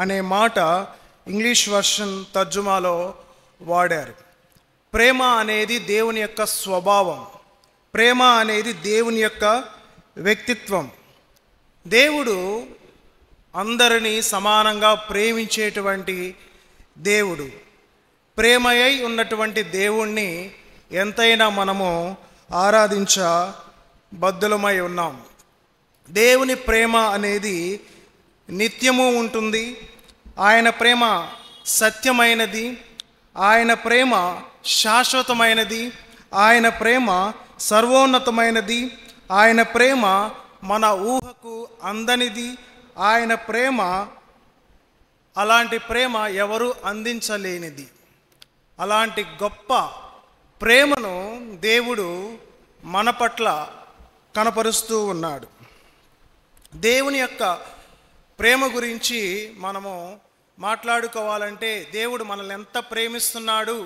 అనే మాట English version తర్జుమాలో వాడారు. ప్రేమ అనేది దేవుని యొక్క స్వభావం, ప్రేమ అనేది దేవుని యొక్క వ్యక్తిత్వం. దేవుడు అందరినీ సమానంగా ప్రేమించేటువంటి దేవుడు. ప్రేమయై ఉన్నటువంటి దేవుణ్ణి ఎంతైనా మనము ఆరాధించబద్ధులమై ఉన్నాం. దేవుని ప్రేమ అనేది నిత్యము ఉంటుంది. ఆయన ప్రేమ సత్యమైనది, ఆయన ప్రేమ శాశ్వతమైనది, ఆయన ప్రేమ సర్వోన్నతమైనది, ఆయన ప్రేమ మన ఊహకు అందనిది. ఆయన ప్రేమ, అలాంటి ప్రేమ ఎవరు అందించలేనిది. అలాంటి గొప్ప ప్రేమను దేవుడు మన పట్ల కనపరుస్తూ ఉన్నాడు. దేవుని యొక్క ప్రేమ గురించి మనము మాట్లాడుకోవాలంటే దేవుడు మనల్ని ఎంత ప్రేమిస్తున్నాడు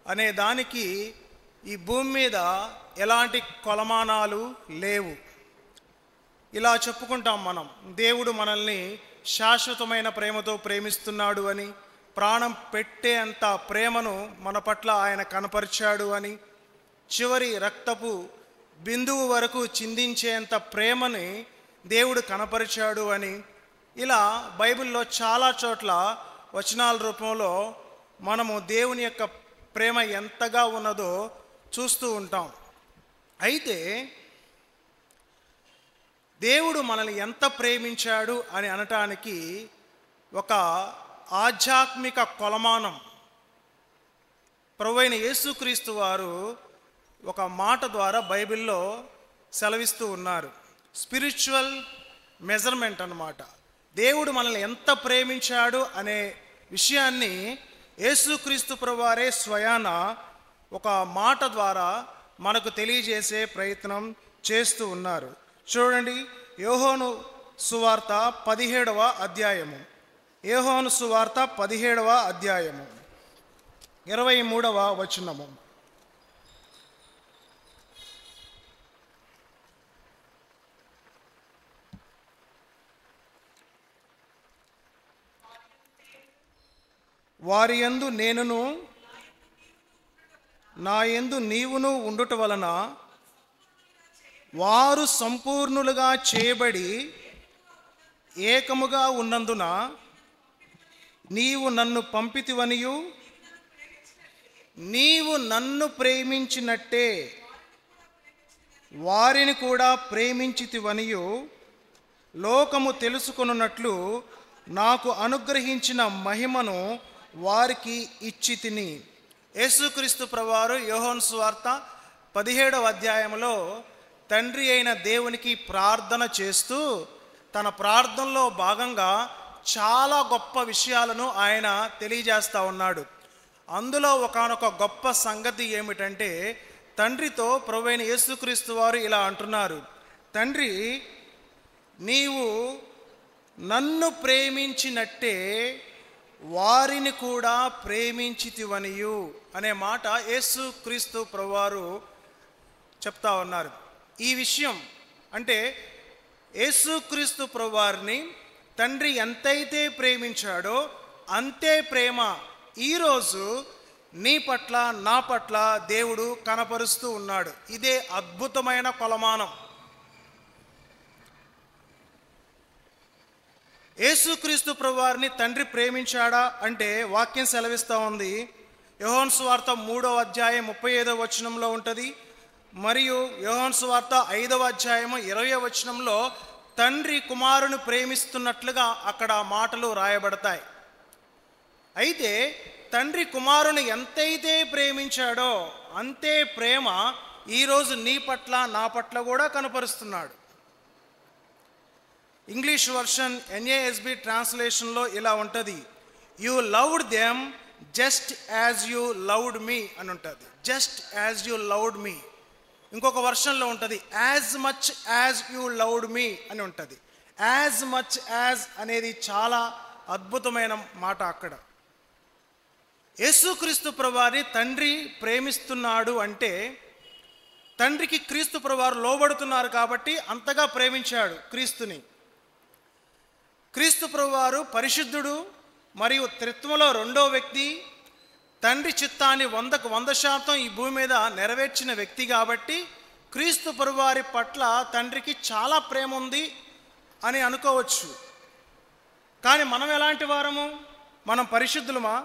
అనే దానికి ఈ భూమి మీద ఎలాంటి కొలమానాలు లేవు. ఇలా చెప్పుకుంటాం మనం, దేవుడు మనల్ని శాశ్వతమైన ప్రేమతో ప్రేమిస్తున్నాడు అని, ప్రాణం పెట్టే అంత ప్రేమను మన పట్ల ఆయన కనపరిచాడు అని, చివరి రక్తపు బిందువు వరకు చిందించేంత ప్రేమని దేవుడు కనపరిచాడు అని, ఇలా బైబిల్లో చాలా చోట్ల వచనాల రూపంలో మనము దేవుని యొక్క ప్రేమ ఎంతగా ఉన్నదో చూస్తూ ఉంటాం. అయితే దేవుడు మనల్ని ఎంత ప్రేమించాడు అని అనటానికి ఒక ఆధ్యాత్మిక కొలమానం ప్రభువైన యేసుక్రీస్తు వారు ఒక మాట ద్వారా బైబిల్లో సెలవిస్తూ ఉన్నారు. స్పిరిచువల్ మెజర్మెంట్ అన్నమాట. దేవుడు మనల్ని ఎంత ప్రేమించాడు అనే విషయాన్ని యేసుక్రీస్తు ప్రభువారే స్వయాన ఒక మాట ద్వారా మనకు తెలియజేసే ప్రయత్నం చేస్తూ ఉన్నారు. చూడండి, యోహాను సువార్త 17వ అధ్యాయము, యోహాను సువార్త 17వ అధ్యాయము 23వ వచనము. వారి యందు నేనును నా యందు నీవును ఉండుట వలన వారు సంపూర్ణులుగా చేయబడి ఏకముగా ఉన్నందున నీవు నన్ను పంపితివనియు నీవు నన్ను ప్రేమించినట్టే వారిని కూడా ప్రేమించితివనియు లోకము తెలుసుకొనున్నట్లు నాకు అనుగ్రహించిన మహిమను వారికి ఇచ్చితిని. యేసుక్రీస్తు ప్రభువారు యోహాను సువార్త 17వ అధ్యాయంలో తండ్రి అయిన దేవునికి ప్రార్థన చేస్తూ తన ప్రార్థనలో భాగంగా చాలా గొప్ప విషయాలను ఆయన తెలియజేస్తూ ఉన్నాడు. అందులో ఒకానొక గొప్ప సంగతి ఏమిటంటే, తండ్రితో ప్రభువైన యేసుక్రీస్తు వారు ఇలా అంటున్నారు, తండ్రి నీవు నన్ను ప్రేమించినట్టే వారిని కూడా ప్రేమించితివనియు అనే మాట యేసుక్రీస్తు ప్రభువారు చెప్తా ఉన్నారు. ఈ విషయం అంటే యేసుక్రీస్తు ప్రభువారిని తండ్రి ఎంతైతే ప్రేమించాడో అంతే ప్రేమ ఈరోజు నీ పట్ల నా పట్ల దేవుడు కనపరుస్తూ ఉన్నాడు. ఇదే అద్భుతమైన కొలమానం. యేసుక్రీస్తు ప్రభువారిని తండ్రి ప్రేమించాడా అంటే వాక్యం సెలవిస్తూ ఉంది. యోహాను సువార్త 3వ అధ్యాయం 35వ వచనంలో ఉంటుంది. మరియు యోహాను సువార్త 5వ అధ్యాయము 20వ వచనంలో తండ్రి కుమారుని ప్రేమిస్తున్నట్లుగా అక్కడ మాటలు రాయబడతాయి. అయితే తండ్రి కుమారుని ఎంతైతే ప్రేమించాడో అంతే ప్రేమ ఈరోజు నీ పట్ల నా పట్ల కూడా కనపరుస్తున్నాడు. ఇంగ్లీష్ వర్షన్ NASB ట్రాన్స్లేషన్లో ఇలా ఉంటుంది, you loved them just as you loved మీ అని ఉంటుంది. జస్ట్ యాజ్ యూ లవ్డ్ మీ. ఇంకొక వర్షన్లో ఉంటుంది as much as you loved మీ అని ఉంటుంది. యాజ్ మచ్ యాజ్ అనేది చాలా అద్భుతమైన మాట. అక్కడ యేసుక్రీస్తు ప్రభువారిని తండ్రి ప్రేమిస్తున్నాడు అంటే తండ్రికి క్రీస్తు ప్రభువారు లోబడుతున్నారు కాబట్టి అంతగా ప్రేమించాడు క్రీస్తుని. క్రీస్తు ప్రభువారు పరిశుద్ధుడు మరియు త్రిత్వములో రెండో వ్యక్తి, తండ్రి చిత్తాన్ని 100% ఈ భూమి మీద నెరవేర్చిన వ్యక్తి కాబట్టి క్రీస్తు ప్రభువారి పట్ల తండ్రికి చాలా ప్రేమ ఉంది అని అనుకోవచ్చు. కానీ మనం ఎలాంటి వారము? మనం పరిశుద్ధులమా?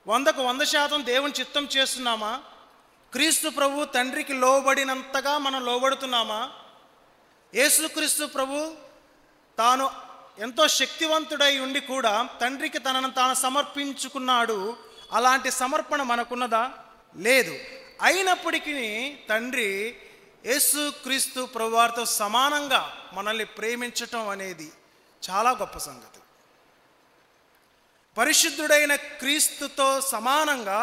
100% దేవుని చిత్తం చేస్తున్నామా? క్రీస్తు ప్రభు తండ్రికి లోబడినంతగా మనం లోబడుతున్నామా? యేసుక్రీస్తు ప్రభు తాను ఎంతో శక్తివంతుడై ఉండి కూడా తండ్రికి తనను తాను సమర్పించుకున్నాడు. అలాంటి సమర్పణ మనకున్నదా? లేదు. అయినప్పటికీ తండ్రి యేసుక్రీస్తు ప్రభువారితో సమానంగా మనల్ని ప్రేమించటం అనేది చాలా గొప్ప సంగతి. పరిశుద్ధుడైన క్రీస్తుతో సమానంగా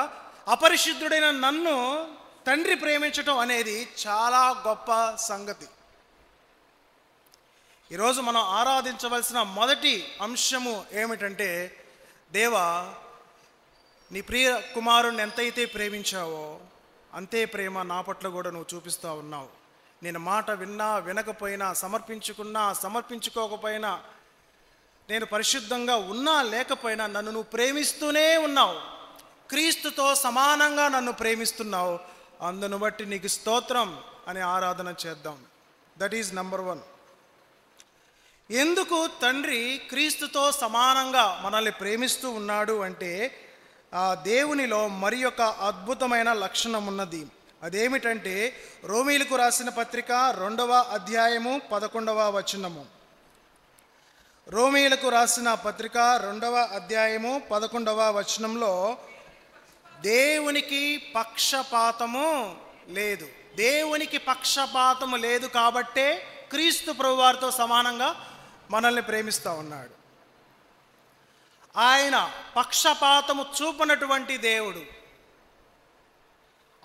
అపరిశుద్ధుడైన నన్ను తండ్రి ప్రేమించటం అనేది చాలా గొప్ప సంగతి. ఈరోజు మనం ఆరాధించవలసిన మొదటి అంశము ఏమిటంటే, దేవా, నీ ప్రియ కుమారుణ్ణి ఎంతైతే ప్రేమించావో అంతే ప్రేమ నా పట్ల కూడా నువ్వు చూపిస్తూ ఉన్నావు. నేను మాట విన్నా వినకపోయినా, సమర్పించుకున్నా సమర్పించుకోకపోయినా, నేను పరిశుద్ధంగా ఉన్నా లేకపోయినా నన్ను నువ్వు ప్రేమిస్తూనే ఉన్నావు. క్రీస్తుతో సమానంగా నన్ను ప్రేమిస్తున్నావు. అందును బట్టి నీకు స్తోత్రం అని ఆరాధన చేద్దాం. That is number 1. ఎందుకు తండ్రి క్రీస్తుతో సమానంగా మనల్ని ప్రేమిస్తూ ఉన్నాడు అంటే, ఆ దేవునిలో మరి ఒక అద్భుతమైన లక్షణం ఉన్నది. అదేమిటంటే, రోమీయులకు రాసిన పత్రిక 2వ అధ్యాయము 11వ వచనము. రోమీయులకు రాసిన పత్రిక 2వ అధ్యాయము 11వ వచనంలో, దేవునికి పక్షపాతము లేదు. దేవునికి పక్షపాతము లేదు కాబట్టే క్రీస్తు ప్రభువారితో సమానంగా మనల్ని ప్రేమిస్తూ ఉన్నాడు. ఆయన పక్షపాతము చూపనటువంటి దేవుడు.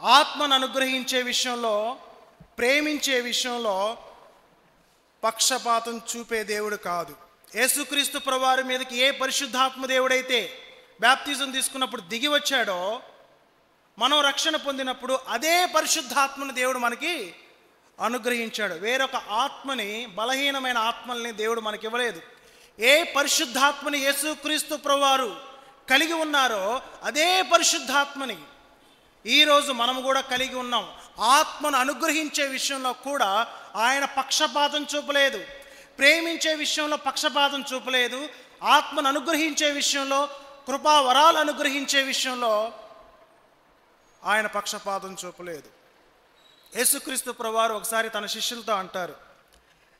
ఆత్మను అనుగ్రహించే విషయంలో, ప్రేమించే విషయంలో పక్షపాతం చూపే దేవుడు కాదు. యేసుక్రీస్తు ప్రభువారి మీదకి ఏ పరిశుద్ధాత్మ దేవుడైతే బాప్తిజం తీసుకున్నప్పుడు దిగి వచ్చాడో, మనం రక్షణ పొందినప్పుడు అదే పరిశుద్ధాత్మను దేవుడు మనకి అనుగ్రహించాడు. వేరొక ఆత్మని, బలహీనమైన ఆత్మల్ని దేవుడు మనకి ఇవ్వలేదు. ఏ పరిశుద్ధాత్మని యేసుక్రీస్తు ప్రభువారు కలిగి ఉన్నారో అదే పరిశుద్ధాత్మని ఈరోజు మనము కూడా కలిగి ఉన్నాం. ఆత్మను అనుగ్రహించే విషయంలో కూడా ఆయన పక్షపాతం చూపలేదు. ప్రేమించే విషయంలో పక్షపాతం చూపలేదు. ఆత్మను అనుగ్రహించే విషయంలో, కృపా వరాలు అనుగ్రహించే విషయంలో ఆయన పక్షపాతం చూపలేదు. యేసుక్రీస్తు ప్రభువారు ఒకసారి తన శిష్యులతో అంటారు,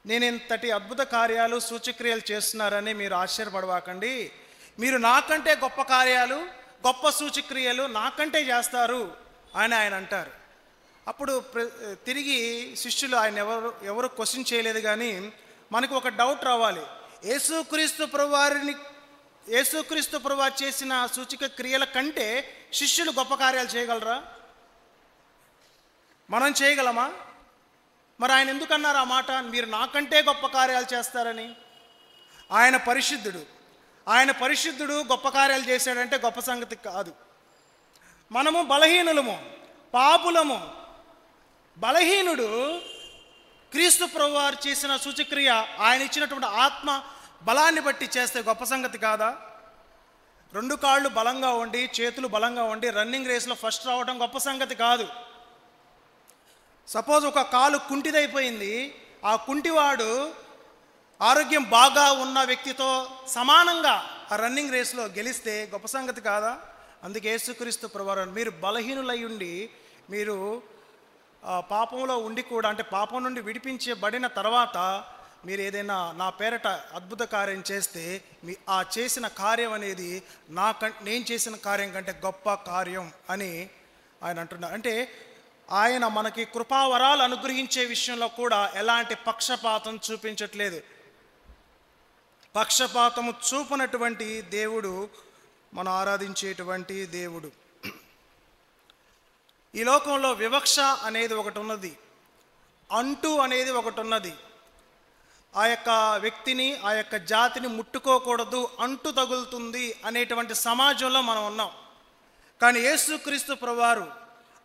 నేను ఇంతటి అద్భుత కార్యాలు సూచక్రియలు చేస్తున్నారని మీరు ఆశ్చర్యపడవాకండి. మీరు నాకంటే గొప్ప కార్యాలు, గొప్ప సూచక్రియలు నాకంటే చేస్తారు అని ఆయన అంటారు. అప్పుడు తిరిగి శిష్యులు ఆయన ఎవరు క్వశ్చన్ చేయలేదు. కానీ మనకు ఒక డౌట్ రావాలి. యేసుక్రీస్తు ప్రభువారు చేసిన సూచక క్రియల కంటే శిష్యులు గొప్ప కార్యాలు చేయగలరా? మనం చేయగలమా? మరి ఆయన ఎందుకన్నారు ఆ మాట, మీరు నాకంటే గొప్ప కార్యాలు చేస్తారని? ఆయన పరిశుద్ధుడు. ఆయన పరిశుద్ధుడు గొప్ప కార్యాలు చేశాడంటే గొప్ప సంగతి కాదు. మనము బలహీనులము, పాపులము. బలహీనుడు క్రీస్తు ప్రభువారు చేసిన సూచక్రియ, ఆయన ఇచ్చినటువంటి ఆత్మ బలాన్ని బట్టి చేస్తే గొప్ప సంగతి కాదా? 2 కాళ్ళు బలంగా ఉండి, చేతులు బలంగా ఉండి రన్నింగ్ రేస్లో ఫస్ట్ రావడం గొప్ప సంగతి కాదు. సపోజ్ ఒక కాలు కుంటిదైపోయింది, ఆ కుంటివాడు ఆరోగ్యం బాగా ఉన్న వ్యక్తితో సమానంగా ఆ రన్నింగ్ రేస్లో గెలిస్తే గొప్ప సంగతి కాదా? అందుకే యేసుక్రీస్తు ప్రభువారు, మీరు బలహీనులై ఉండి, మీరు పాపంలో ఉండి కూడా, అంటే పాపం నుండి విడిపించబడిన తర్వాత మీరు ఏదైనా నా పేరట అద్భుత కార్యం చేస్తే, ఆ చేసిన కార్యం అనేది నేను చేసిన కార్యం కంటే గొప్ప కార్యం అని ఆయన అంటున్నారు. అంటే ఆయన మనకి కృపావరాలు అనుగ్రహించే విషయంలో కూడా ఎలాంటి పక్షపాతం చూపించట్లేదు. పక్షపాతము చూపనటువంటి దేవుడు మనం ఆరాధించేటువంటి దేవుడు. ఈ లోకంలో వివక్ష అనేది ఒకటి ఉన్నది, అంటూ అనేది ఒకటి ఉన్నది. ఆ యొక్క వ్యక్తిని, ఆ యొక్క జాతిని ముట్టుకోకూడదు, అంటు తగులుతుంది అనేటువంటి సమాజంలో మనం ఉన్నాం. కానీ యేసుక్రీస్తు ప్రభువారు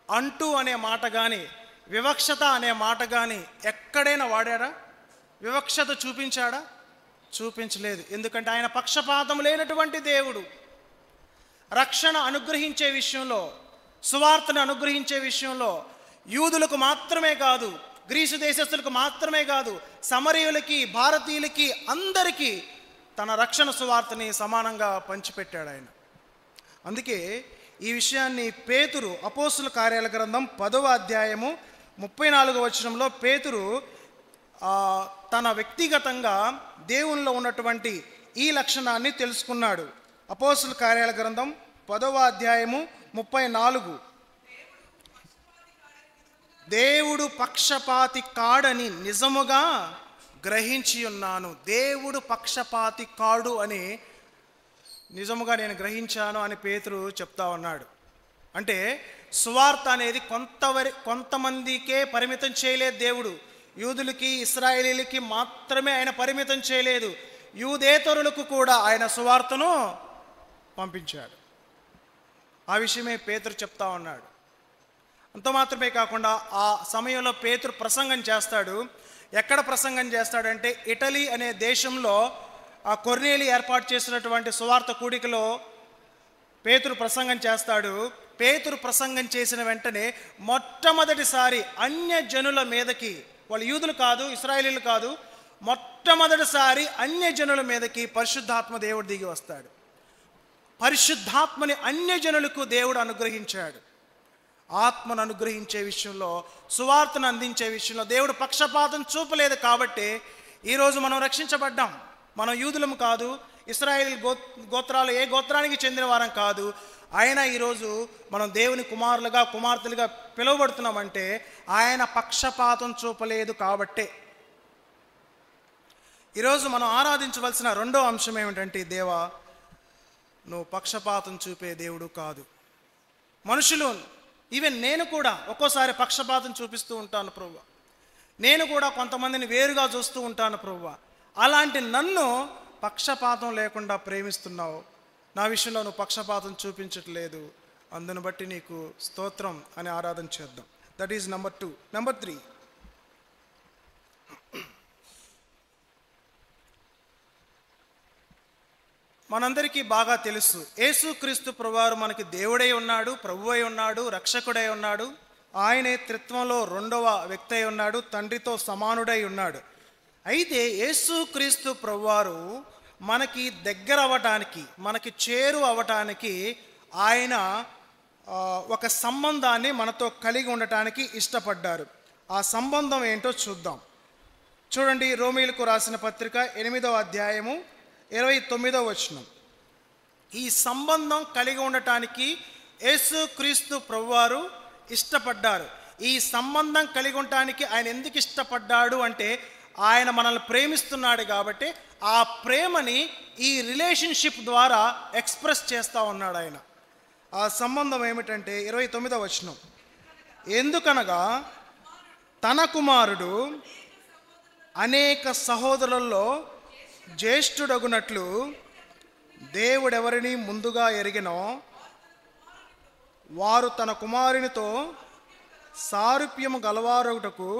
అంటూ అనే మాట కానీ, వివక్షత అనే మాట కానీ ఎక్కడైనా వాడాడా? వివక్షత చూపించాడా? చూపించలేదు. ఎందుకంటే ఆయన పక్షపాతం లేనటువంటి దేవుడు. రక్షణ అనుగ్రహించే విషయంలో, సువార్తను అనుగ్రహించే విషయంలో యూదులకు మాత్రమే కాదు, గ్రీసు దేశస్తులకు మాత్రమే కాదు, సమరయులకి, భారతీయులకి, అందరికీ తన రక్షణ సువార్తని సమానంగా పంచిపెట్టాడు ఆయన. అందుకే ఈ విషయాన్ని పేతురు అపోస్తుల కార్యాల గ్రంథం 10వ అధ్యాయము 34వ వచనంలో పేతురు తన వ్యక్తిగతంగా దేవునిలో ఉన్నటువంటి ఈ లక్షణాన్ని తెలుసుకున్నాడు. అపోస్తుల కార్యాల గ్రంథం 10వ అధ్యాయము 34. దేవుడు పక్షపాతి కాడని నిజముగా గ్రహించి ఉన్నాను. దేవుడు పక్షపాతి కాడు అని నిజముగా నేను గ్రహించాను అని పేతురు చెప్తా ఉన్నాడు. అంటే సువార్త అనేది కొంతమందికే పరిమితం చేయలేదు దేవుడు. యూదులకి, ఇశ్రాయేలీలకి మాత్రమే ఆయన పరిమితం చేయలేదు, యూదేతరులకు కూడా ఆయన సువార్తను పంపించాడు. ఆ విషయమే పేతురు చెప్తా ఉన్నాడు. అంత మాత్రమే కాకుండా ఆ సమయంలో పేతురు ప్రసంగం చేస్తాడు. ఎక్కడ ప్రసంగం చేస్తాడంటే ఇటలీ అనే దేశంలో ఆ కొర్నేలి ఏర్పాటు చేసినటువంటి సువార్త కూడికలో పేతురు ప్రసంగం చేస్తాడు. పేతురు ప్రసంగం చేసిన వెంటనే మొట్టమొదటిసారి అన్యజనుల మీదకి, వాళ్ళు యూదులు కాదు, ఇశ్రాయేలీలు కాదు, మొట్టమొదటిసారి అన్యజనుల మీదకి పరిశుద్ధాత్మ దేవుడు దిగి వస్తాడు. పరిశుద్ధాత్మని అన్యజనులకు దేవుడు అనుగ్రహించాడు. ఆత్మను అనుగ్రహించే విషయంలో, సువార్తను అందించే విషయంలో దేవుడు పక్షపాతం చూపలేదు. కాబట్టి ఈరోజు మనం రక్షించబడ్డాం. మనం యూదులం కాదు, ఇశ్రాయేల్ గోత్రాలు ఏ గోత్రానికి చెందిన వారం కాదు. ఆయన ఈరోజు మనం దేవుని కుమారులుగా, కుమార్తెలుగా పిలువబడుతున్నామంటే ఆయన పక్షపాతం చూపలేదు కాబట్టే. ఈరోజు మనం ఆరాధించవలసిన రెండో అంశం ఏమిటంటే, దేవా నువ్వు పక్షపాతం చూపే దేవుడు కాదు. మనుషులు, ఈవెన్ నేను కూడా ఒక్కోసారి పక్షపాతం చూపిస్తూ ఉంటాను ప్రభువా. నేను కూడా కొంతమందిని వేరుగా చూస్తూ ఉంటాను ప్రభువా. అలాంటి నన్ను పక్షపాతం లేకుండా ప్రేమిస్తున్నావు. నా విషయంలో నువ్వు పక్షపాతం చూపించట్లేదు. అందును బట్టి నీకు స్తోత్రం అని ఆరాధన చేద్దాం. That is number 2. నెంబర్ 3, మనందరికీ బాగా తెలుసు, యేసుక్రీస్తు ప్రభువారు మనకి దేవుడై ఉన్నాడు, ప్రభువై ఉన్నాడు, రక్షకుడై ఉన్నాడు. ఆయనే త్రిత్వంలో రెండవ వ్యక్తి అయి ఉన్నాడు, తండ్రితో సమానుడై ఉన్నాడు. అయితే యేసుక్రీస్తు ప్రభువారు మనకి దగ్గర అవ్వటానికి, మనకి చేరు అవ్వటానికి ఆయన ఒక సంబంధాన్ని మనతో కలిగి ఉండటానికి ఇష్టపడ్డారు. ఆ సంబంధం ఏంటో చూద్దాం. చూడండి, రోమీయులకు రాసిన పత్రిక 8వ అధ్యాయము 29వ వచనం. ఈ సంబంధం కలిగి ఉండటానికి యేసుక్రీస్తు ప్రభువారు ఇష్టపడ్డారు. ఈ సంబంధం కలిగి ఉండటానికి ఆయన ఎందుకు ఇష్టపడ్డాడు అంటే, ఆయన మనల్ని ప్రేమిస్తున్నాడు కాబట్టి ఆ ప్రేమని ఈ రిలేషన్షిప్ ద్వారా ఎక్స్ప్రెస్ చేస్తూ ఉన్నాడు ఆయన. ఆ సంబంధం ఏమిటంటే 29వ వచనం, ఎందుకనగా తన కుమారుడు అనేక సహోదరులలో జ్యేష్ఠుడగునట్లు దేవుడెవరిని ముందుగా ఎరిగినో వారు తన కుమారునితో సారూప్యము గలవారొకటకు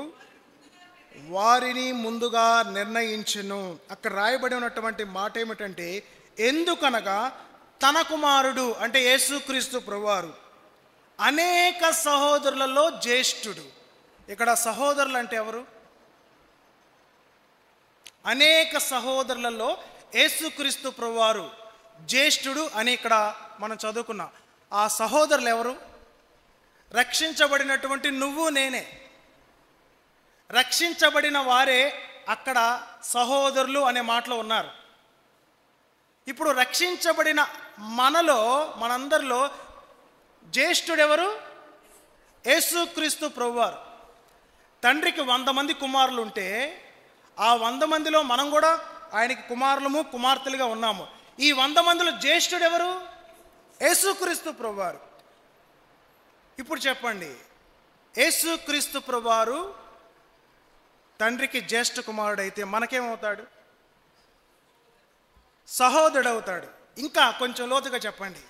వారిని ముందుగా నిర్ణయించెను. అక్కడ రాయబడి ఉన్నటువంటి మాట ఏమిటంటే, ఎందుకనగా తన కుమారుడు అంటే యేసుక్రీస్తు ప్రభువారు అనేక సహోదరులలో జ్యేష్ఠుడు. ఇక్కడ సహోదరులు అంటే ఎవరు? అనేక సహోదరులలో యేసుక్రీస్తు ప్రభువారు జ్యేష్ఠుడు అని ఇక్కడ మనం చదువుకున్నాం. ఆ సహోదరులు ఎవరు? రక్షించబడినటువంటి నువ్వు నేనే. రక్షించబడిన వారే అక్కడ సహోదరులు అనే మాటలో ఉన్నారు. ఇప్పుడు రక్షించబడిన మనలో, మనందరిలో జ్యేష్ఠుడెవరు? యేసుక్రీస్తు ప్రభువారు. తండ్రికి 100 మంది కుమారులు ఉంటే ఆ 100 మందిలో మనం కూడా ఆయనకి కుమారులము, కుమార్తెలుగా ఉన్నాము. ఈ 100 మందిలో జ్యేష్ఠుడెవరు? యేసుక్రీస్తు ప్రభువారు. ఇప్పుడు చెప్పండి, యేసుక్రీస్తు ప్రభువారు తండ్రికి జ్యేష్ఠ కుమారుడైతే మనకేమవుతాడు? సహోదరుడు అవుతాడు. ఇంకా కొంచెం లోతుగా చెప్పండి,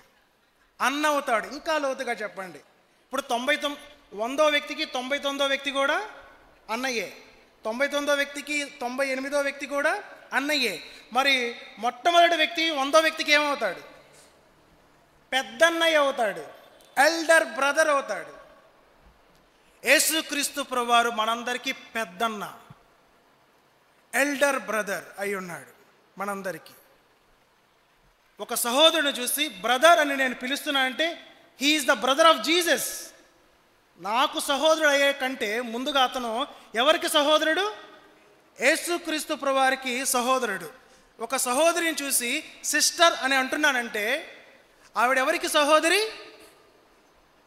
అన్న అవుతాడు. ఇంకా లోతుగా చెప్పండి. ఇప్పుడు 100వ వ్యక్తికి 99వ వ్యక్తి కూడా అన్నయ్యే, 99వ వ్యక్తికి 98వ వ్యక్తి కూడా అన్నయ్యే. మరి మొట్టమొదటి వ్యక్తి 100వ వ్యక్తికి ఏమవుతాడు? పెద్దన్నయ్య అవుతాడు, ఎల్డర్ బ్రదర్ అవుతాడు. యేసుక్రీస్తు ప్రభువారు మనందరికీ పెద్దన్న, ఎల్డర్ బ్రదర్ అయి ఉన్నాడు మనందరికీ. ఒక సహోదరుని చూసి బ్రదర్ అని నేను పిలుస్తున్నానంటే he is the brother of Jesus. నాకు సహోదరుడు అయ్యే కంటే ముందుగా అతను ఎవరికి సహోదరుడు? యేసుక్రీస్తు ప్రభువారికి సహోదరుడు. ఒక సహోదరిని చూసి సిస్టర్ అని అంటున్నానంటే ఆవిడ ఎవరికి సహోదరి?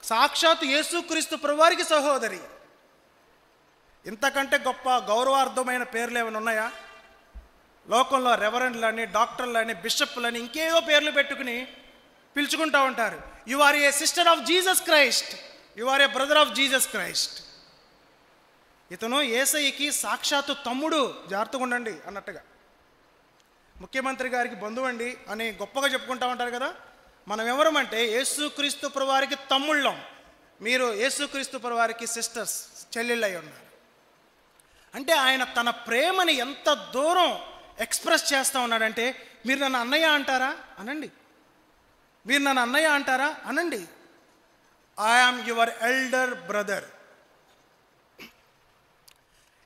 సాక్షాత్ యేసుక్రీస్తు ప్రభువారికి సహోదరి. ఇంతకంటే గొప్ప గౌరవార్థమైన పేర్లు ఏమైనా ఉన్నాయా? లోకంలో రెవరెండ్లని, డాక్టర్లని, బిషప్లని ఇంకేదో పేర్లు పెట్టుకుని పిలుచుకుంటూ ఉంటారు. You are a sister of Jesus Christ, you are a brother of Jesus Christ. ఇతను యేసయ్యకి సాక్షాత్తు తమ్ముడు, జాగ్రత్తగా ఉండండి అన్నట్టుగా. ముఖ్యమంత్రి గారికి బంధువండి అని గొప్పగా చెప్పుకుంటూ ఉంటారు కదా. మనం ఎవరమంటే యేసుక్రీస్తు ప్రభువారికి తమ్ముళ్ళం. మీరు యేసుక్రీస్తు ప్రభువారికి సిస్టర్స్, చెల్లెళ్ళు అయి ఉన్నారు. అంటే ఆయన తన ప్రేమని ఎంత దూరం ఎక్స్ప్రెస్ చేస్తూ ఉన్నాడంటే, మీరు నన్ను అన్నయ్య అంటారా అనండి, మీరు నన్ను అన్నయ్య అంటారా అనండి. I am your elder brother.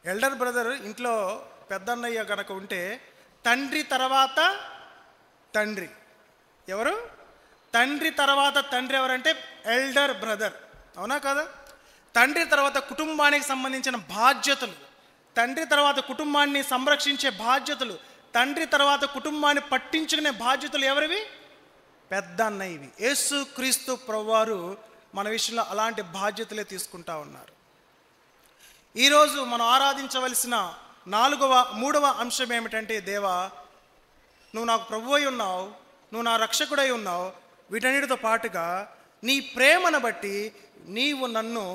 Elder brother ఇంట్లో పెద్దన్నయ్య కనుక ఉంటే తండ్రి తర్వాత తండ్రి ఎవరు? తండ్రి తర్వాత తండ్రి ఎవరంటే ఎల్డర్ బ్రదర్. అవునా కదా? తండ్రి తర్వాత కుటుంబానికి సంబంధించిన బాధ్యతలు, తండ్రి తర్వాత కుటుంబాన్ని సంరక్షించే బాధ్యతలు, తండ్రి తర్వాత కుటుంబాన్ని పట్టించుకునే బాధ్యతలు ఎవరివి? పెద్ద అన్నయ్యవి. యేసుక్రీస్తు ప్రభువారు మన విషయంలో అలాంటి బాధ్యతలే తీసుకుంటా ఉన్నారు. ఈరోజు మనం ఆరాధించవలసిన మూడవ అంశం ఏమిటంటే, దేవా నువ్వు నాకు ప్రభువై ఉన్నావు, నువ్వు నా రక్షకుడై ఉన్నావు. వీటన్నిటితో పాటుగా నీ ప్రేమను బట్టి నీవు నన్ను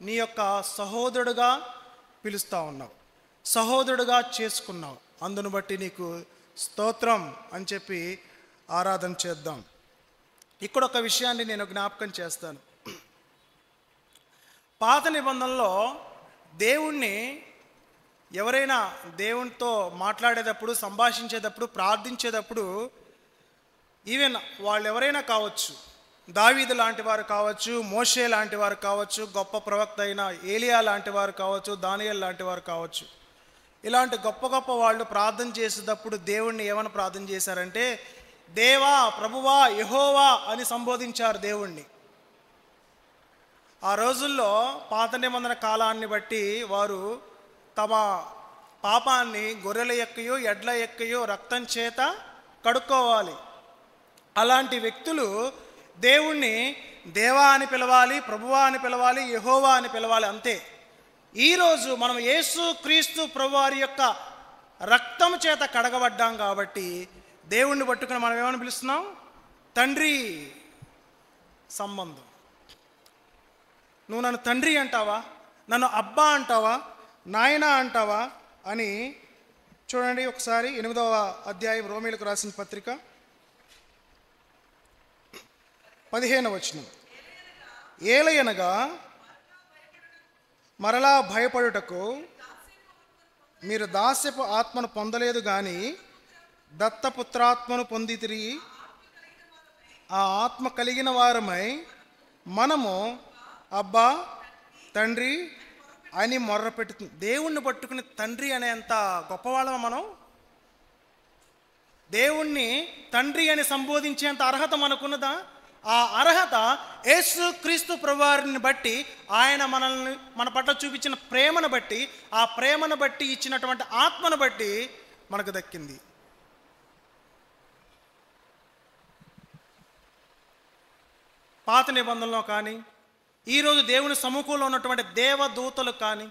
నీ యొక్క సహోదరుడుగా పిలుస్తూ ఉన్నావు, సహోదరుడుగా చేసుకున్నావు. అందును బట్టి నీకు స్తోత్రం అని చెప్పి ఆరాధన చేద్దాం. ఇక్కడ ఒక విషయాన్ని నేను జ్ఞాపకం చేస్తాను. పాత నిబంధనలో దేవుణ్ణి ఎవరైనా దేవునితో మాట్లాడేటప్పుడు, సంభాషించేటప్పుడు, ప్రార్థించేటప్పుడు, ఈవెన్ వాళ్ళు ఎవరైనా కావచ్చు, దావీదు లాంటి వారు కావచ్చు, మోషే లాంటి వారు కావచ్చు, గొప్ప ప్రవక్త అయిన ఏలియా లాంటి వారు కావచ్చు, దానియేలు లాంటి వారు కావచ్చు, ఇలాంటి గొప్ప గొప్ప వాళ్ళు ప్రార్థన చేసేటప్పుడు దేవుణ్ణి ఏమని ప్రార్థన చేశారంటే, దేవా, ప్రభువా, యెహోవా అని సంబోధించారు దేవుణ్ణి. ఆ రోజుల్లో పాత నిబంధన కాలాన్ని బట్టి వారు తమ పాపాన్ని గొర్రెల ఎక్కయో ఎడ్ల ఎక్కయో రక్తం చేత కడుక్కోవాలి. అలాంటి వ్యక్తులు దేవుణ్ణి దేవా అని పిలవాలి, ప్రభువా అని పిలవాలి, యెహోవా అని పిలవాలి, అంతే. ఈరోజు మనం యేసుక్రీస్తు ప్రభువారి యొక్క రక్తం చేత కడగబడ్డాం కాబట్టి దేవుణ్ణి పట్టుకుని మనం ఏమని పిలుస్తున్నాం? తండ్రి సంబంధం. నువ్వు నన్ను తండ్రి అంటావా, నన్ను అబ్బా అంటావా, నాయనా అంటావా అని చూడండి ఒకసారి. 8వ అధ్యాయం రోమీయులకు రాసిన పత్రిక 15వ వచనం. ఏలయనగా మరలా భయపడుటకు మీరు దాస్యపు ఆత్మను పొందలేదు కానీ దత్తపుత్రాత్మను పొందితిరి. ఆ ఆత్మ కలిగిన వారమై మనము అబ్బా, తండ్రి అని మొర్ర పెట్టుతుంది. దేవుణ్ణి పట్టుకుని తండ్రి అనేంత గొప్పవాళ్ళం మనం. దేవుణ్ణి తండ్రి అని సంబోధించేంత అర్హత మనకున్నదా? ఆ అర్హత యేసుక్రీస్తు ప్రభువారిని బట్టి, ఆయన మన పట్ల చూపించిన ప్రేమను బట్టి, ఆ ప్రేమను బట్టి ఇచ్చినటువంటి ఆత్మను బట్టి మనకు దక్కింది. పాత నిబంధనలో కానీ, ఈరోజు దేవుని సముఖంలో ఉన్నటువంటి దేవదూతలు కానీ,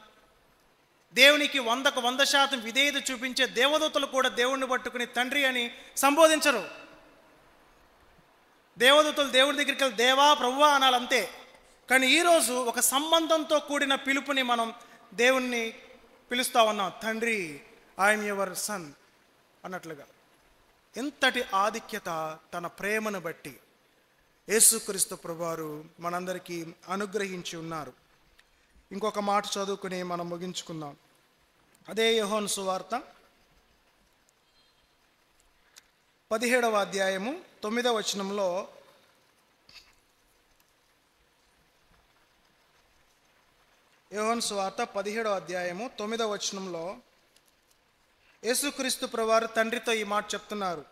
దేవునికి 100కు 100% విధేయత చూపించే దేవదూతలు కూడా దేవుణ్ణి పట్టుకుని తండ్రి అని సంబోధించరు. దేవదూతలు దేవుడి దగ్గరికి వెళ్ళి దేవా, ప్రభువా అనాలంతే. కానీ ఈరోజు ఒక సంబంధంతో కూడిన పిలుపుని మనం దేవుణ్ణి పిలుస్తూ ఉన్నాం, తండ్రి, ఐఎమ్ యువర్ సన్ అన్నట్లుగా. ఎంతటి ఆధిక్యత తన ప్రేమను బట్టి యేసుక్రీస్తు ప్రభువారు మనందరికీ అనుగ్రహించి ఉన్నారు. ఇంకొక మాట చదువుకుని మనం ముగించుకుందాం. అదే యోహాను సువార్త 17వ అధ్యాయము 9వ వచనంలో యోహాను సువార్త 17వ అధ్యాయము 9వ వచనంలో యేసుక్రీస్తు ప్రభువారు తండ్రితో ఈ మాట చెప్తున్నారు.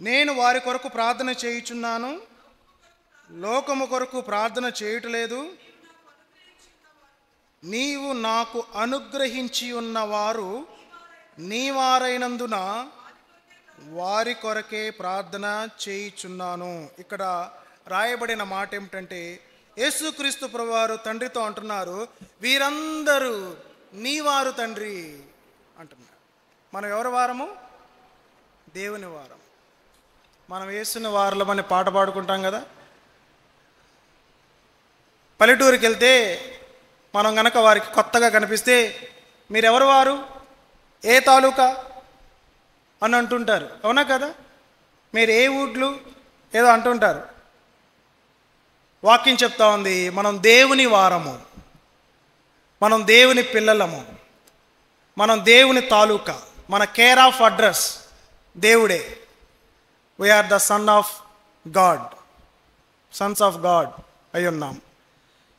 నేను వారి కొరకు ప్రార్థన చేయుచున్నాను, లోకము కొరకు ప్రార్థన చేయుటలేదు. నీవు నాకు అనుగ్రహించి ఉన్నవారు నీవారైనందున వారి కొరకే ప్రార్థన చేయుచున్నాను. ఇక్కడ రాయబడిన మాట ఏమిటంటే, యేసుక్రీస్తు ప్రభువారు తండ్రితో అంటున్నారు, వీరందరూ నీవారు తండ్రి అంటున్నారు. మనం ఎవరి వారము? దేవుని వారం. మనం యేసుని వారలమని పాట పాడుకుంటాం కదా. పల్లెటూరుకి వెళ్తే మనం గనక వారికి కొత్తగా కనిపిస్తే, మీరెవరు వారు, ఏ తాలూకా అని అంటుంటారు, అవునా కదా? మీరు ఏ ఊడ్లు ఏదో అంటుంటారు. వాక్యం చెప్తా ఉంది, మనం దేవుని వారము, మనం దేవుని పిల్లలము, మనం దేవుని తాలూకా, మన కేర్ ఆఫ్ అడ్రస్ దేవుడే. We are the son of God, sons of God అయి ఉన్నాం.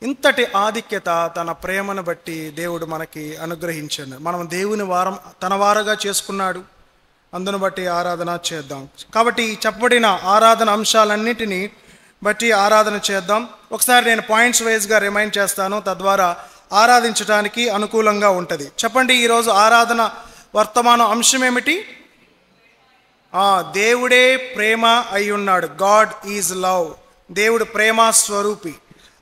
ఇంతటి ఆధిక్యత తన ప్రేమను బట్టి దేవుడు మనకి అనుగ్రహించాడు. మనం దేవుని వారం తన వారుగా చేసుకున్నాడు. అందును బట్టి ఆరాధన చేద్దాం. కాబట్టి చెప్పబడిన ఆరాధన అంశాలన్నిటినీ బట్టి ఆరాధన చేద్దాం. ఒకసారి నేను పాయింట్స్ వైజ్గా రిమైండ్ చేస్తాను, తద్వారా ఆరాధించడానికి అనుకూలంగా ఉంటుంది. చెప్పండి, ఈరోజు ఆరాధన వర్తమానం అంశం ఏమిటి? దేవుడే ప్రేమ అయి ఉన్నాడు. God is love. దేవుడు ప్రేమ స్వరూపి.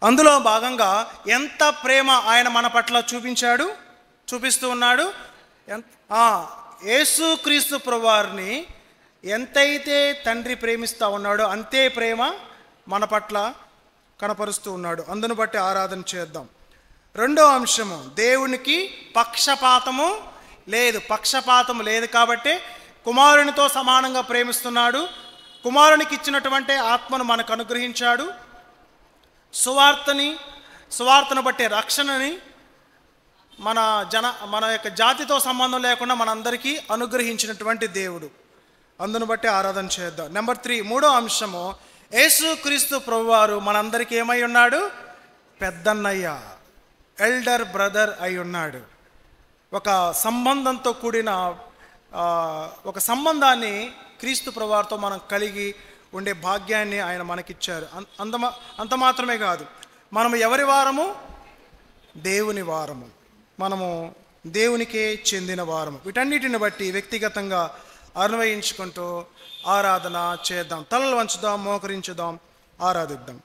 అందులో భాగంగా ఎంత ప్రేమ ఆయన మన పట్ల చూపిస్తూ ఉన్నాడు. యేసుక్రీస్తు ప్రభువారిని ఎంతైతే తండ్రి ప్రేమిస్తూ ఉన్నాడో అంతే ప్రేమ మన పట్ల కనపరుస్తూ ఉన్నాడు. అందును బట్టి ఆరాధన చేద్దాం. రెండో అంశము, దేవునికి పక్షపాతము లేదు కాబట్టి కుమారునితో సమానంగా ప్రేమిస్తున్నాడు. కుమారునికి ఇచ్చినటువంటి ఆత్మను మనకు అనుగ్రహించాడు. సువార్తను బట్టే రక్షణని మన యొక్క జాతితో సంబంధం లేకుండా మనందరికీ అనుగ్రహించినటువంటి దేవుడు. అందును బట్టి ఆరాధన చేద్దాం. నెంబర్ 3, మూడో అంశము, యేసుక్రీస్తు ప్రభువారు మనందరికీ ఏమై ఉన్నాడు? పెద్దన్నయ్య, ఎల్డర్ బ్రదర్ అయి ఉన్నాడు. ఒక సంబంధంతో కూడిన ఒక సంబంధాన్ని క్రీస్తు ప్రభువారితో మనం కలిగి ఉండే భాగ్యాన్ని ఆయన మనకిచ్చారు. అంత మాత్రమే కాదు, మనము ఎవరి వారము? దేవుని వారము. మనము దేవునికే చెందిన వారము. వీటన్నిటిని బట్టి వ్యక్తిగతంగా అన్వయించుకుంటూ ఆరాధన చేద్దాం. తలలు వంచుదాం, మోకరించుదాం, ఆరాధిద్దాం.